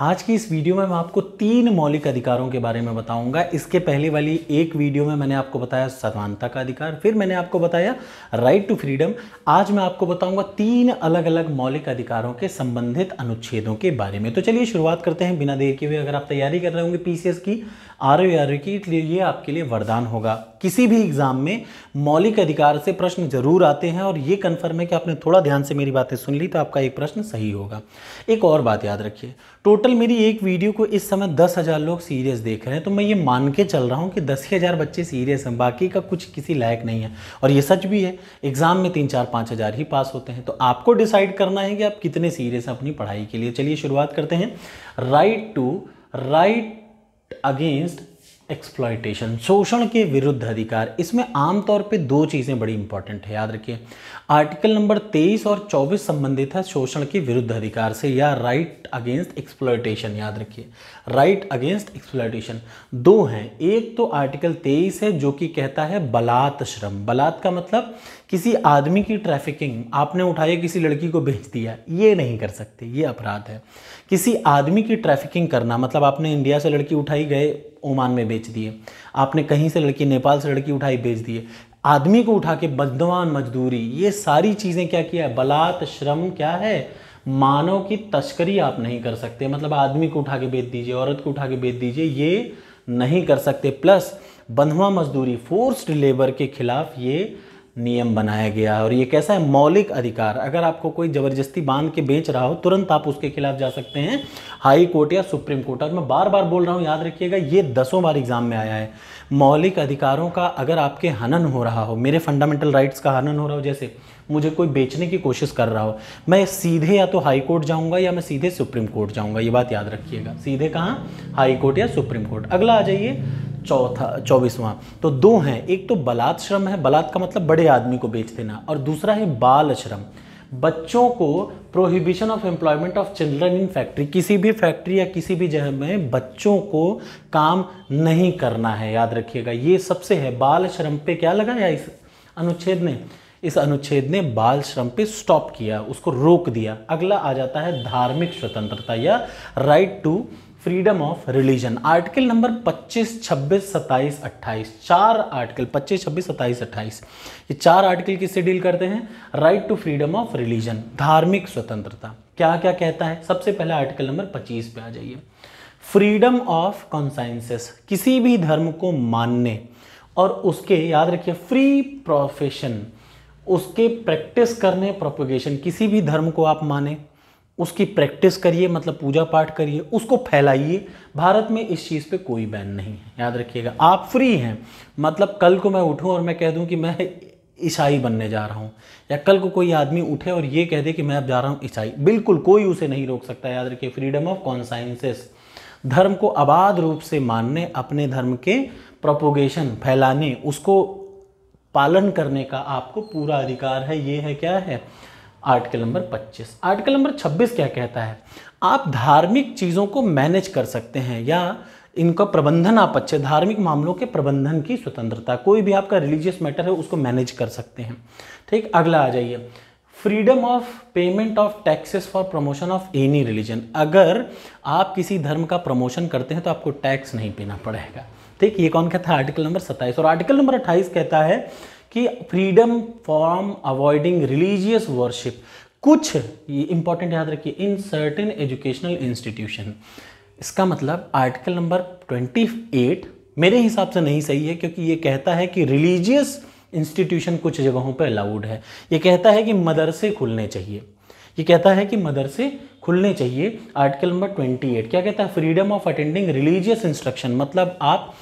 आज की इस वीडियो में मैं आपको 3 मौलिक अधिकारों के बारे में बताऊंगा। इसके पहले वाली एक वीडियो में मैंने आपको बताया समानता का अधिकार, फिर मैंने आपको बताया राइट टू फ्रीडम। आज मैं आपको बताऊंगा 3 अलग अलग मौलिक अधिकारों के संबंधित अनुच्छेदों के बारे में। तो चलिए शुरुआत करते हैं बिना देर के हुए। अगर आप तैयारी कर रहे होंगे पीसीएस की, आरओ की, इसलिए ये आपके लिए वरदान होगा। किसी भी एग्जाम में मौलिक अधिकार से प्रश्न जरूर आते हैं और ये कन्फर्म है कि आपने थोड़ा ध्यान से मेरी बातें सुन ली तो आपका एक प्रश्न सही होगा। एक और बात याद रखिए, टोटल मेरी एक वीडियो को इस समय 10,000 लोग सीरियस देख रहे हैं, तो मैं ये मान के चल रहा हूँ कि 10,000 बच्चे सीरियस हैं, बाकी का कुछ किसी लायक नहीं है। और ये सच भी है, एग्जाम में 3-4-5 हज़ार ही पास होते हैं। तो आपको डिसाइड करना है कि आप कितने सीरियस हैं अपनी पढ़ाई के लिए। चलिए शुरुआत करते हैं। राइट अगेंस्ट एक्सप्लॉयटेशन, शोषण के विरुद्ध अधिकार। इसमें आमतौर पे 2 चीज़ें बड़ी इंपॉर्टेंट है, याद रखिए। आर्टिकल नंबर 23 और 24 संबंधित है शोषण के विरुद्ध अधिकार से, या राइट अगेंस्ट एक्सप्लॉयटेशन। याद रखिए, राइट अगेंस्ट एक्सप्लॉयटेशन 2 हैं। एक तो आर्टिकल 23 है जो कि कहता है बलात् श्रम। बलात् का मतलब किसी आदमी की ट्रैफिकिंग, आपने उठाया किसी लड़की को बेच दिया, ये नहीं कर सकते, ये अपराध है। किसी आदमी की ट्रैफिकिंग करना मतलब आपने इंडिया से लड़की उठाई, गए ओमान में बेच दिए, आपने कहीं से लड़की, नेपाल से लड़की उठाई, बेच दिए, आदमी को उठा के बदवान मजदूरी, ये सारी चीज़ें क्या किया है, बलात् श्रम क्या है, मानव की तस्करी आप नहीं कर सकते। मतलब आदमी को उठा के बेच दीजिए, औरत को उठा के बेच दीजिए, ये नहीं कर सकते। प्लस बंधुआ मजदूरी, फोर्स्ड लेबर के खिलाफ ये नियम बनाया गया है। और ये कैसा है, मौलिक अधिकार। अगर आपको कोई ज़बरदस्ती बांध के बेच रहा हो, तुरंत आप उसके खिलाफ जा सकते हैं हाई कोर्ट या सुप्रीम कोर्ट। और मैं बार बार बोल रहा हूँ, याद रखिएगा, ये 10 बार एग्जाम में आया है। मौलिक अधिकारों का अगर आपके हनन हो रहा हो, मेरे फंडामेंटल राइट्स का हनन हो रहा हो, जैसे मुझे कोई बेचने की कोशिश कर रहा हो, मैं सीधे या तो हाई कोर्ट जाऊँगा या मैं सीधे सुप्रीम कोर्ट जाऊँगा। ये बात याद रखिएगा, सीधे कहाँ, हाई कोर्ट या सुप्रीम कोर्ट। अगला आ जाइए 24वां। तो 2 हैं, एक तो बलात् श्रम है, बलात् का मतलब बड़े आदमी को बेच देना, और दूसरा है बाल श्रम, बच्चों को, prohibition of employment of children in factory, किसी भी फैक्ट्री या किसी भी जगह में बच्चों को काम नहीं करना है। याद रखिएगा, ये सबसे है। बाल श्रम पे क्या लगाया इस अनुच्छेद ने, इस अनुच्छेद ने बाल श्रम पे स्टॉप किया, उसको रोक दिया। अगला आ जाता है धार्मिक स्वतंत्रता या right to freedom of religion. Article number 25, 26, 27, 28, 4 article 25, 26, 27, 28, ये 4 आर्टिकल किससे डील करते हैं, right to freedom of religion, धार्मिक स्वतंत्रता। क्या क्या कहता है, सबसे पहले आर्टिकल नंबर 25 पे आ जाइए। फ्रीडम ऑफ कॉन्साइंसेस, किसी भी धर्म को मानने और उसके, याद रखिए, फ्री प्रोफेशन, उसके प्रैक्टिस करने, प्रोपगेशन, किसी भी धर्म को आप माने, उसकी प्रैक्टिस करिए, मतलब पूजा पाठ करिए, उसको फैलाइए। भारत में इस चीज़ पे कोई बैन नहीं है, याद रखिएगा। आप फ्री हैं, मतलब कल को मैं उठूं और मैं कह दूं कि मैं ईसाई बनने जा रहा हूं, या कल को कोई आदमी उठे और ये कह दे कि मैं अब जा रहा हूं ईसाई, बिल्कुल कोई उसे नहीं रोक सकता। याद रखिए, फ्रीडम ऑफ कॉन्साइंसेस, धर्म को अबाध रूप से मानने, अपने धर्म के प्रोपोगेशन, फैलाने, उसको पालन करने का आपको पूरा अधिकार है। ये है, क्या है, आर्टिकल नंबर 25। आर्टिकल नंबर 26 क्या कहता है, आप धार्मिक चीज़ों को मैनेज कर सकते हैं या इनका प्रबंधन आप अच्छे, धार्मिक मामलों के प्रबंधन की स्वतंत्रता, कोई भी आपका रिलीजियस मैटर है उसको मैनेज कर सकते हैं। ठीक, अगला आ जाइए, freedom of payment of taxes for promotion of any religion. अगर आप किसी धर्म का प्रमोशन करते हैं तो आपको टैक्स नहीं देना पड़ेगा। ठीक, ये कौन कहता है, आर्टिकल नंबर 27। और आर्टिकल नंबर 28 कहता है कि freedom from avoiding religious worship, कुछ ये इंपॉर्टेंट याद रखिए, इन सर्टेन एजुकेशनल इंस्टीट्यूशन। इसका मतलब आर्टिकल नंबर 28 मेरे हिसाब से नहीं सही है, क्योंकि ये कहता है कि रिलीजियस इंस्टीट्यूशन कुछ जगहों पर अलाउड है। ये कहता है कि मदरसे खुलने चाहिए, ये कहता है कि मदरसे खुलने चाहिए। आर्टिकल नंबर 28 क्या कहता है, freedom of attending religious instruction, मतलब आप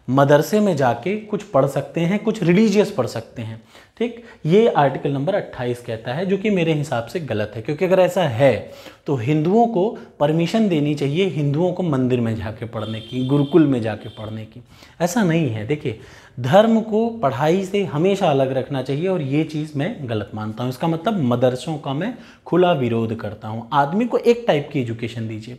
मदरसे में जाके कुछ पढ़ सकते हैं, कुछ रिलीजियस पढ़ सकते हैं। ठीक, ये आर्टिकल नंबर 28 कहता है, जो कि मेरे हिसाब से गलत है, क्योंकि अगर ऐसा है तो हिंदुओं को परमिशन देनी चाहिए हिंदुओं को मंदिर में जाके पढ़ने की, गुरुकुल में जाके पढ़ने की। ऐसा नहीं है। देखिए, धर्म को पढ़ाई से हमेशा अलग रखना चाहिए, और ये चीज़ मैं गलत मानता हूँ। इसका मतलब मदरसों का मैं खुला विरोध करता हूँ। आदमी को एक टाइप की एजुकेशन दीजिए,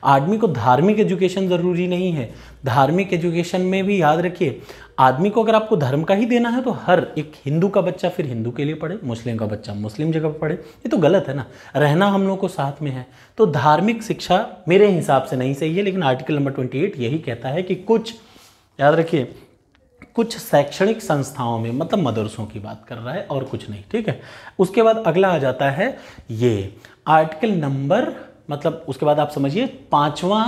आदमी को धार्मिक एजुकेशन ज़रूरी नहीं है। धार्मिक एजुकेशन में भी याद रखिए, आदमी को अगर आपको धर्म का ही देना है तो हर एक हिंदू का बच्चा फिर हिंदू के लिए पढ़े, मुस्लिम का बच्चा मुस्लिम जगह पर पढ़े, ये तो गलत है ना। रहना हम लोग को साथ में है, तो धार्मिक शिक्षा मेरे हिसाब से नहीं सही है। लेकिन आर्टिकल नंबर 28 यही कहता है कि कुछ, याद रखिए, कुछ शैक्षणिक संस्थाओं में, मतलब मदरसों की बात कर रहा है और कुछ नहीं, ठीक है। उसके बाद अगला आ जाता है ये आर्टिकल नंबर, मतलब उसके बाद आप समझिए 5वां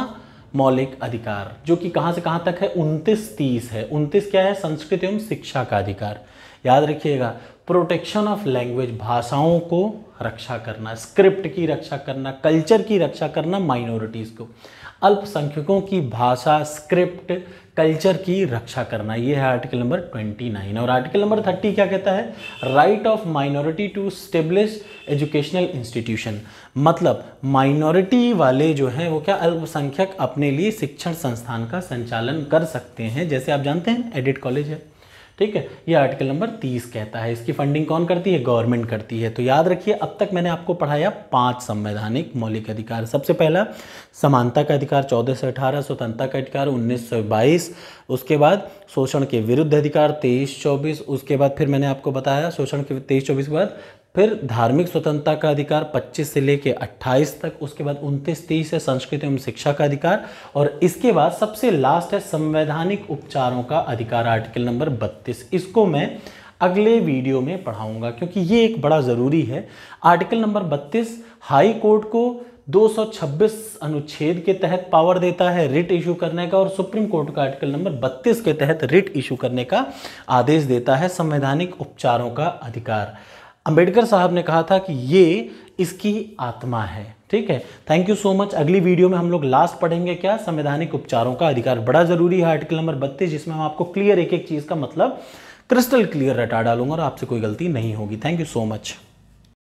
मौलिक अधिकार, जो कि कहां से कहां तक है, 29-30 है। 29 क्या है, संस्कृत एवं शिक्षा का अधिकार। याद रखिएगा, प्रोटेक्शन ऑफ लैंग्वेज, भाषाओं को रक्षा करना, स्क्रिप्ट की रक्षा करना, कल्चर की रक्षा करना, माइनॉरिटीज को, अल्पसंख्यकों की भाषा, स्क्रिप्ट, कल्चर की रक्षा करना, ये है आर्टिकल नंबर 29। और आर्टिकल नंबर 30 क्या कहता है, right of minority to establish educational institution, मतलब माइनॉरिटी वाले जो हैं वो क्या, अल्पसंख्यक अपने लिए शिक्षण संस्थान का संचालन कर सकते हैं। जैसे आप जानते हैं एडिट कॉलेज है, ठीक है, ये आर्टिकल नंबर 30 कहता है। इसकी फंडिंग कौन करती है, गवर्नमेंट करती है। तो याद रखिए, अब तक मैंने आपको पढ़ाया 5 संवैधानिक मौलिक अधिकार। सबसे पहला समानता का अधिकार 14 से 18, स्वतंत्रता का अधिकार 19 से 22, उसके बाद शोषण के विरुद्ध अधिकार 23-24, उसके बाद फिर मैंने आपको बताया शोषण के 23-24 के बाद फिर धार्मिक स्वतंत्रता का अधिकार 25 से लेके 28 तक, उसके बाद 29-30 है संस्कृति एवं शिक्षा का अधिकार, और इसके बाद सबसे लास्ट है संवैधानिक उपचारों का अधिकार, आर्टिकल नंबर 32। इसको मैं अगले वीडियो में पढ़ाऊंगा क्योंकि ये एक बड़ा ज़रूरी है। आर्टिकल नंबर 32 हाई कोर्ट को 226 अनुच्छेद के तहत पावर देता है रिट इशू करने का, और सुप्रीम कोर्ट का आर्टिकल नंबर 32 के तहत रिट इशू करने का आदेश देता है, संवैधानिक उपचारों का अधिकार। अंबेडकर साहब ने कहा था कि ये इसकी आत्मा है, ठीक है। Thank you so much. अगली वीडियो में हम लोग लास्ट पढ़ेंगे क्या, संवैधानिक उपचारों का अधिकार, बड़ा जरूरी है आर्टिकल नंबर 32, जिसमें मैं आपको क्लियर एक एक चीज का मतलब क्रिस्टल क्लियर रटा डालूंगा और आपसे कोई गलती नहीं होगी। Thank you so much.